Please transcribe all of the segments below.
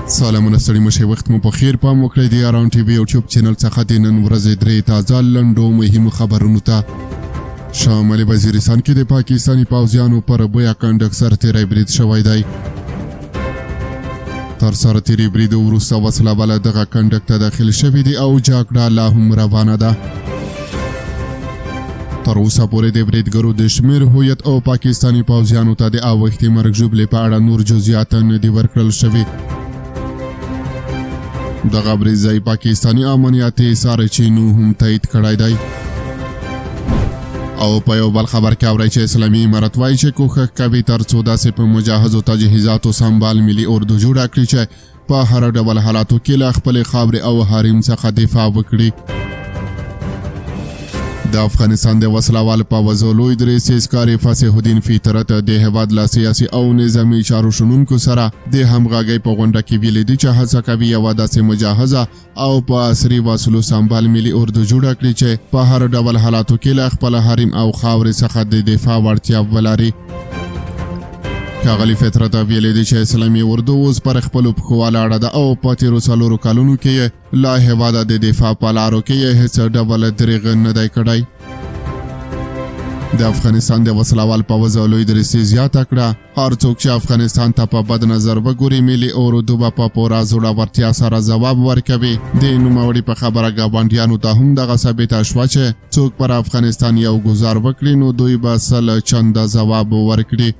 سلامونه ستړي مشه وخت مو په خیر پام وکړئ د اران ټي وي یوټیوب چینل څخه د نن ورځې درې تازه لنډو مهمو خبرونو ته شمالي وزیرستان کې د پاکستاني پوځیانو پر بویا کنډک سرتیری برید شوی دی. تر سرتیري برید وروسته وسله واله دغه کنډک ته داخل شوي دي او جګړه لا هم روانه ده. تر اوسه پورې د بریدګرو د شمېر هویت او پاکستاني پوځیانو ته د اوښتې مرګ ژوبلې په اړه نور جزئیات نه دي ورکړل شوي. دغه برید ځای پاکستاني امنیتي سرچینو هم تایید کړی دی. او په یو بل خبر کې اورئ چې اسلامي امارت وایي چې کوښښ کوي تر څو داسې په مجهزو تجهیزاتو سمبال ملي اردو جوړه کړي چې په هر ډول حالاتو کې له خپلې خاورې او حریم څخه دفاع وکړي. د افغانستان د وسلوال پوځو لوی درې سیسکاري فصیح الدین فطرت د هیواد له سیاسي او نظامي چارو شنونکو سره د همغږۍ په غونډه کې ویلي دي چې هڅه کوي یوه داسې مجهزه او په عصري وسلو سمبال ملي اردو جوړه کړي چې په هر ډول حالاتو کې له خپل حریم او خاورې څخه د دفاع وړتیا ولري. ښاغلي فطرت ویلي دي چې اسلامي اردو اوس پر خپلو پښو ولاړه ده او په تېرو څلورو کلونو کې یې له هېواده د دفاع په لارو کې یې هېڅ ډول دریغ نه دی کړی. د افغانستان د وسلوال پوځ لوی درسي زیاته کړه هر څوک چې افغانستان ته په بد نظر وګوري ملي اردو به په پوره زړورتیا سره ځواب ورکوي. د نوموړي په خبره ګاونډیانو ته هم دغه ثابته شوه چې څوک پر افغانستان یو ګزار وکړي نو دوی به سل چنده ځواب ورکړي.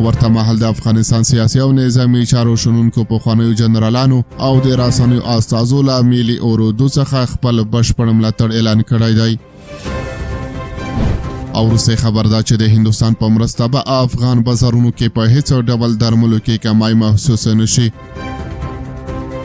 ورته مهال د افغانستان سیاسي او نظامي چارو شنونکو پخوانیو جنرالانو او د رسنیو استازو له ملي اردو څخه خپل بشپړ ملاتړ اعلان کړی دی. او وروستی خبر دا چې د هندوستان په مرسته به افغان بازارونو کې په هیڅ ډول درملو کې کمای محسوس نشي.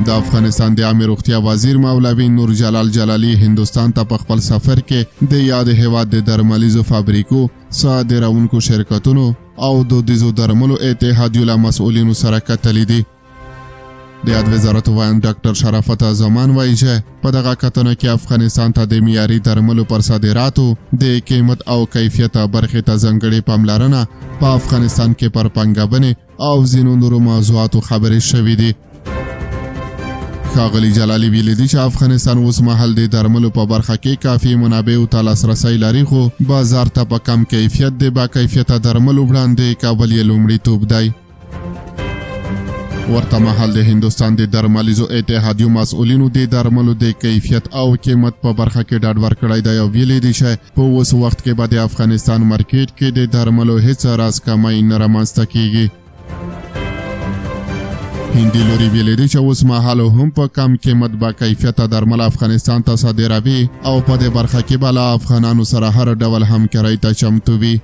د افغانستان د عامه روغتیا وزیر مولوي نور جلال جلالي هندوستان ته په خپل سفر کې د یاد هیواد د درملیزو فابریکو صادروونکو شرکتونو او دودیزو درملو اتحادیو له مسؤلینو سره کتلي دي. د یاد وزارت وایم ډاکټر شرافت زمان وایي چې په دغه کتنه کې افغانستان ته د معیاري درملو پر صادراتو د قیمت او کیفیت برخې ته ځانګړې پاملرنه په افغانستان کې پر پنګبنې او ځینو نورو موضوعاتو خبرې شوي دي. ښاغلي جلالي ویلي دي چې افغانستان اوس مهال د درملو په برخه کې کافي منابعو ته لاسرسی لري خو بازار ته په کم کیفیت د با کیفیته درملو وړاندې کول یې لومړیتوب دی. ورته مهال د هندوستان د درملیزو اتحادیو مسؤلینو د درملو د کیفیت او قیمت په برخه کې ډاډ ورکړی دی او ویلي دي چې په اوس وخت کې به د افغانستان مارکیټ کې د درملو هیڅ راز کمی نه رامنځته کیږي. هندي لوري ویلي دي چې اوس مهال هم په کم قیمت با کیفیته درمل افغانستان ته صادروي او په دې برخه کې به له افغانانو سره هر ډول همکارۍ ته چمتو وي.